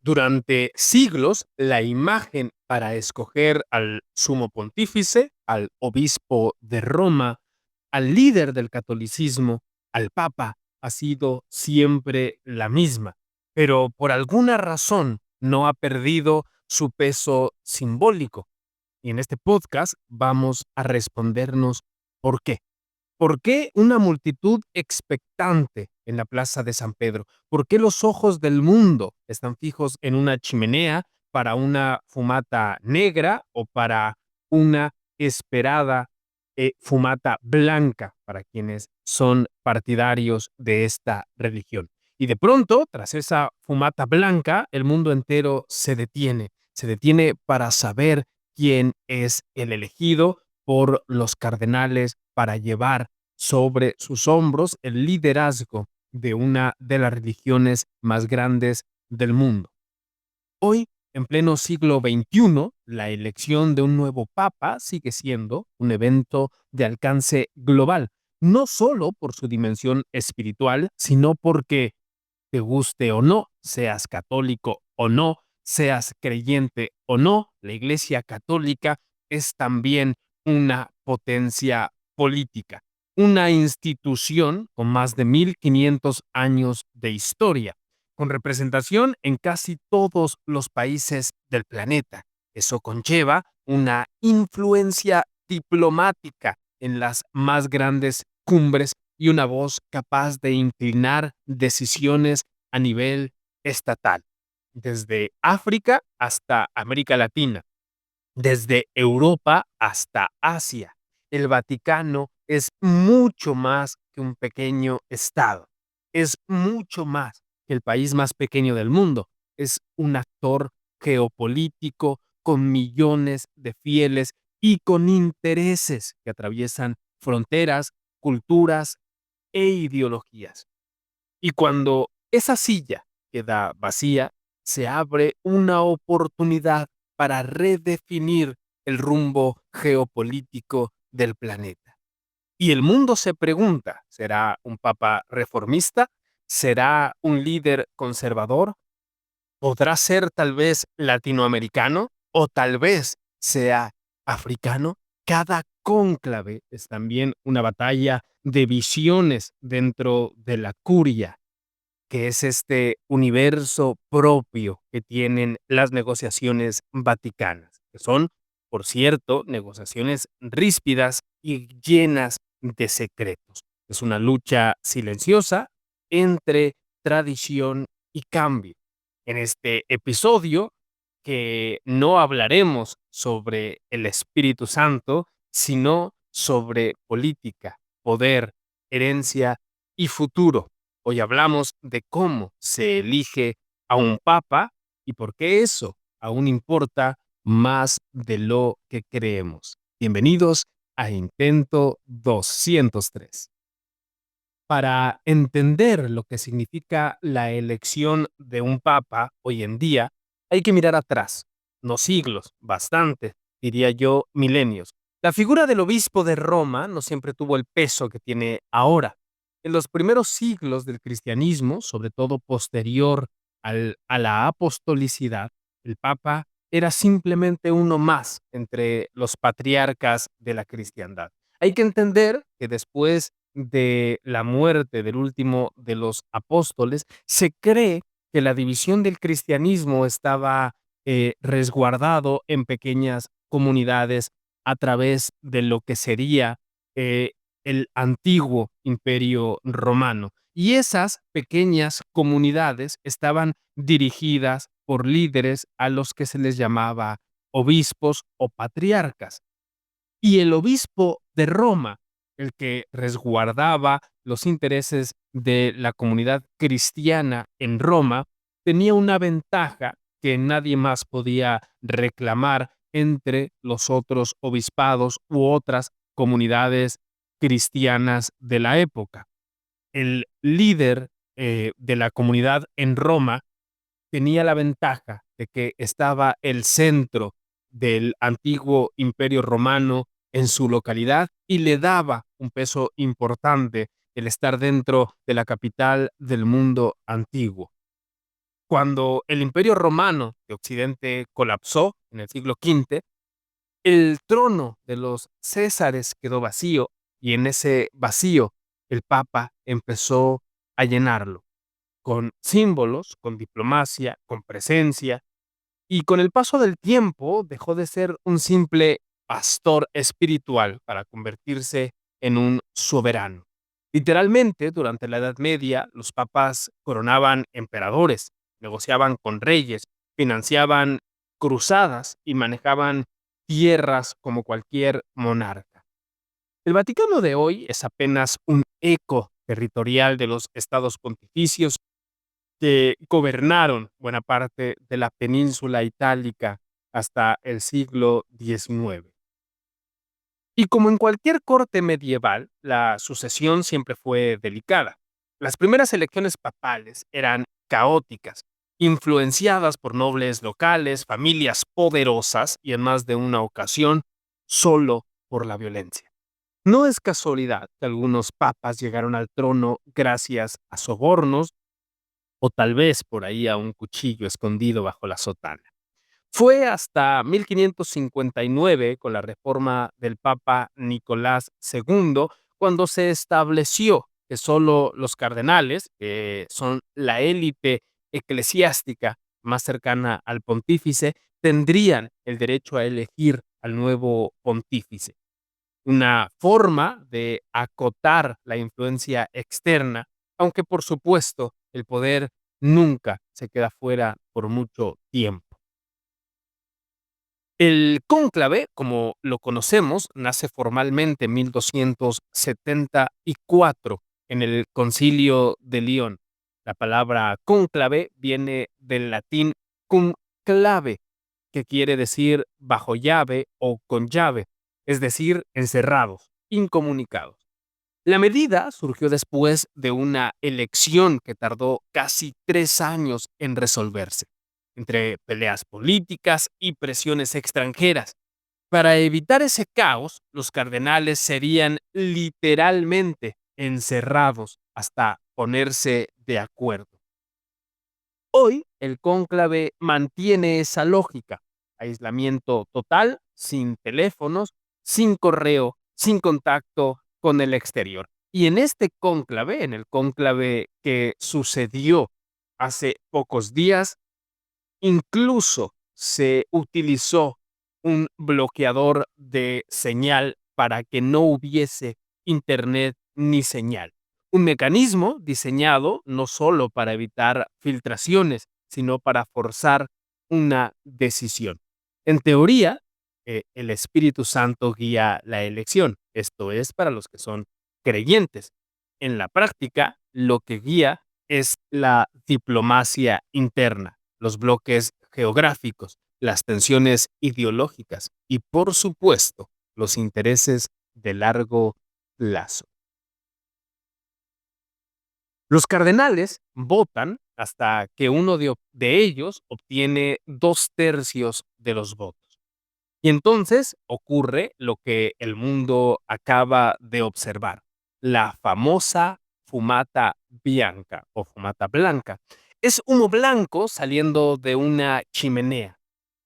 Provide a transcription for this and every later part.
Durante siglos, la imagen para escoger al sumo pontífice, al obispo de Roma, al líder del catolicismo, al papa, ha sido siempre la misma, pero por alguna razón no ha perdido su peso simbólico. Y en este podcast vamos a respondernos por qué. ¿Por qué una multitud expectante en la plaza de San Pedro? ¿Por qué los ojos del mundo están fijos en una chimenea para una fumata negra o para una esperada fumata blanca para quienes son partidarios de esta religión? Y de pronto, tras esa fumata blanca, el mundo entero se detiene para saber quién es el elegido por los cardenales para llevar sobre sus hombros el liderazgo de una de las religiones más grandes del mundo. Hoy, en pleno siglo XXI, la elección de un nuevo papa sigue siendo un evento de alcance global, no solo por su dimensión espiritual, sino porque, te guste o no, seas católico o no, seas creyente o no, la Iglesia Católica es también una potencia política, una institución con más de 1500 años de historia, con representación en casi todos los países del planeta. Eso conlleva una influencia diplomática en las más grandes cumbres y una voz capaz de inclinar decisiones a nivel estatal, desde África hasta América Latina, desde Europa hasta Asia. El Vaticano es mucho más que un pequeño estado, es mucho más que el país más pequeño del mundo, es un actor geopolítico con millones de fieles y con intereses que atraviesan fronteras, culturas e ideologías. Y cuando esa silla queda vacía, se abre una oportunidad para redefinir el rumbo geopolítico del planeta. Y el mundo se pregunta, ¿será un papa reformista? ¿Será un líder conservador? ¿Podrá ser tal vez latinoamericano o tal vez sea africano? Cada cónclave es también una batalla de visiones dentro de la curia, que es este universo propio que tienen las negociaciones vaticanas, que son, por cierto, negociaciones ríspidas y llenas de secretos. Es una lucha silenciosa entre tradición y cambio. En este episodio, que no hablaremos sobre el Espíritu Santo, sino sobre política, poder, herencia y futuro. Hoy hablamos de cómo se elige a un papa y por qué eso aún importa más de lo que creemos. Bienvenidos a Intento 203. Para entender lo que significa la elección de un papa hoy en día, hay que mirar atrás, no siglos, bastante, diría yo, milenios. La figura del obispo de Roma no siempre tuvo el peso que tiene ahora. En los primeros siglos del cristianismo, sobre todo posterior a la apostolicidad, el papa era simplemente uno más entre los patriarcas de la cristiandad. Hay que entender que después de la muerte del último de los apóstoles, se cree que la división del cristianismo estaba resguardado en pequeñas comunidades a través de lo que sería eh, el antiguo imperio romano. Y esas pequeñas comunidades estaban dirigidas por líderes a los que se les llamaba obispos o patriarcas. Y el obispo de Roma, el que resguardaba los intereses de la comunidad cristiana en Roma, tenía una ventaja que nadie más podía reclamar entre los otros obispados u otras comunidades cristianas de la época. El líder de la comunidad en Roma tenía la ventaja de que estaba el centro del antiguo imperio romano en su localidad y le daba un peso importante el estar dentro de la capital del mundo antiguo. Cuando el Imperio Romano de Occidente colapsó en el siglo V, el trono de los Césares quedó vacío y en ese vacío el Papa empezó a llenarlo con símbolos, con diplomacia, con presencia, y con el paso del tiempo dejó de ser un simple pastor espiritual para convertirse en un soberano. Literalmente, durante la Edad Media, los papas coronaban emperadores, negociaban con reyes, financiaban cruzadas y manejaban tierras como cualquier monarca. El Vaticano de hoy es apenas un eco territorial de los estados pontificios que gobernaron buena parte de la península itálica hasta el siglo XIX. Y como en cualquier corte medieval, la sucesión siempre fue delicada. Las primeras elecciones papales eran caóticas, influenciadas por nobles locales, familias poderosas y en más de una ocasión solo por la violencia. No es casualidad que algunos papas llegaron al trono gracias a sobornos o tal vez por ahí a un cuchillo escondido bajo la sotana. Fue hasta 1559, con la reforma del Papa Nicolás II, cuando se estableció que solo los cardenales, que son la élite eclesiástica más cercana al pontífice, tendrían el derecho a elegir al nuevo pontífice. Una forma de acotar la influencia externa, aunque por supuesto el poder nunca se queda fuera por mucho tiempo. El cónclave, como lo conocemos, nace formalmente en 1274 en el Concilio de León. La palabra cónclave viene del latín cum clave, que quiere decir bajo llave o con llave, es decir, encerrados, incomunicados. La medida surgió después de una elección que tardó casi 3 años en resolverse, entre peleas políticas y presiones extranjeras. Para evitar ese caos, los cardenales serían literalmente encerrados hasta ponerse de acuerdo. Hoy, el cónclave mantiene esa lógica: aislamiento total, sin teléfonos, sin correo, sin contacto con el exterior. Y en este cónclave, en el cónclave que sucedió hace pocos días, incluso se utilizó un bloqueador de señal para que no hubiese internet ni señal. Un mecanismo diseñado no solo para evitar filtraciones, sino para forzar una decisión. En teoría, el Espíritu Santo guía la elección. Esto es para los que son creyentes. En la práctica, lo que guía es la diplomacia interna, los bloques geográficos, las tensiones ideológicas y, por supuesto, los intereses de largo plazo. Los cardenales votan hasta que uno de ellos obtiene 2/3 de los votos. Y entonces ocurre lo que el mundo acaba de observar: la famosa fumata bianca o fumata blanca. Es humo blanco saliendo de una chimenea,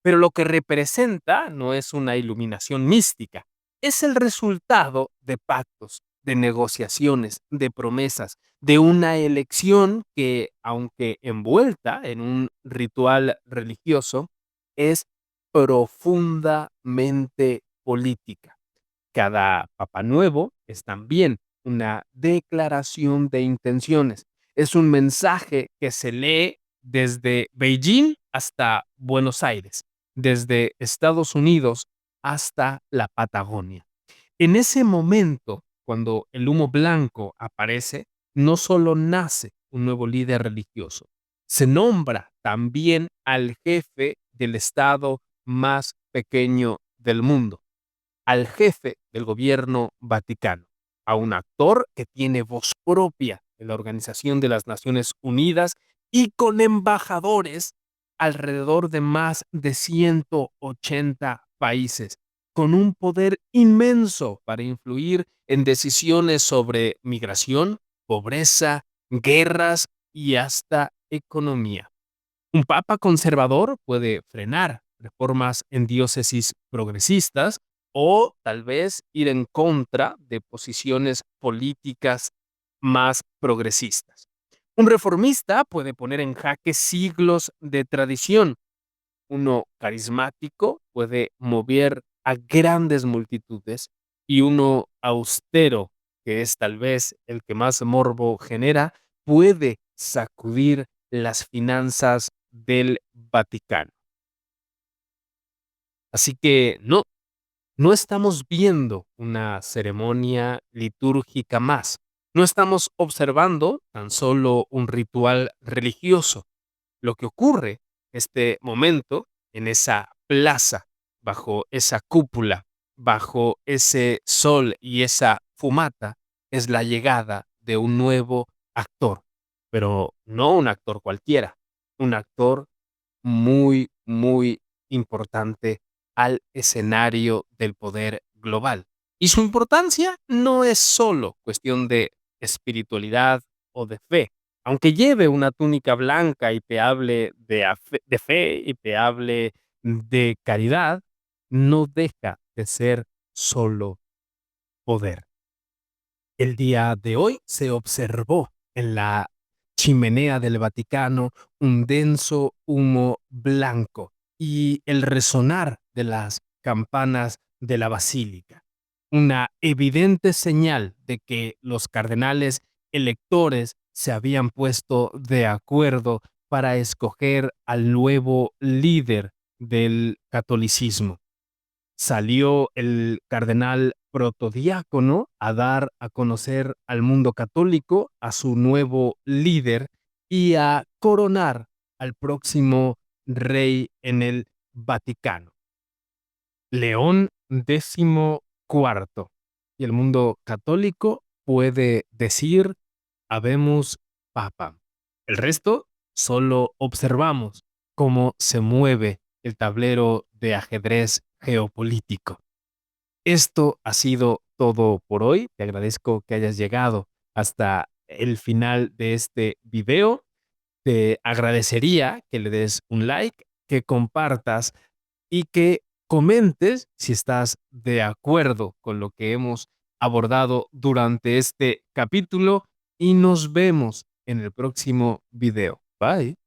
pero lo que representa no es una iluminación mística, es el resultado de pactos, de negociaciones, de promesas, de una elección que, aunque envuelta en un ritual religioso, es profundamente política. Cada papa nuevo es también una declaración de intenciones. Es un mensaje que se lee desde Beijing hasta Buenos Aires, desde Estados Unidos hasta la Patagonia. En ese momento, cuando el humo blanco aparece, no solo nace un nuevo líder religioso, se nombra también al jefe del estado más pequeño del mundo, al jefe del gobierno vaticano, a un actor que tiene voz propia en la Organización de las Naciones Unidas y con embajadores alrededor de más de 180 países, con un poder inmenso para influir en decisiones sobre migración, pobreza, guerras y hasta economía. Un papa conservador puede frenar reformas en diócesis progresistas o tal vez ir en contra de posiciones políticas más progresistas. Un reformista puede poner en jaque siglos de tradición. Uno carismático puede mover a grandes multitudes y uno austero, que es tal vez el que más morbo genera, puede sacudir las finanzas del Vaticano. Así que no estamos viendo una ceremonia litúrgica más. No estamos observando tan solo un ritual religioso. Lo que ocurre este momento en esa plaza, bajo esa cúpula, bajo ese sol y esa fumata, es la llegada de un nuevo actor, pero no un actor cualquiera, un actor muy, muy importante al escenario del poder global. Y su importancia no es solo cuestión de espiritualidad o de fe. Aunque lleve una túnica blanca y te hable de fe y te hable de caridad, no deja de ser solo poder. El día de hoy se observó en la chimenea del Vaticano un denso humo blanco y el resonar de las campanas de la basílica, una evidente señal de que los cardenales electores se habían puesto de acuerdo para escoger al nuevo líder del catolicismo. Salió el cardenal protodiácono a dar a conocer al mundo católico a su nuevo líder y a coronar al próximo rey en el Vaticano, León XIV. Y el mundo católico puede decir: habemos papa. El resto solo observamos cómo se mueve el tablero de ajedrez geopolítico. Esto ha sido todo por hoy. Te agradezco que hayas llegado hasta el final de este video. Te agradecería que le des un like, que compartas y que comentes si estás de acuerdo con lo que hemos abordado durante este capítulo y nos vemos en el próximo video. Bye.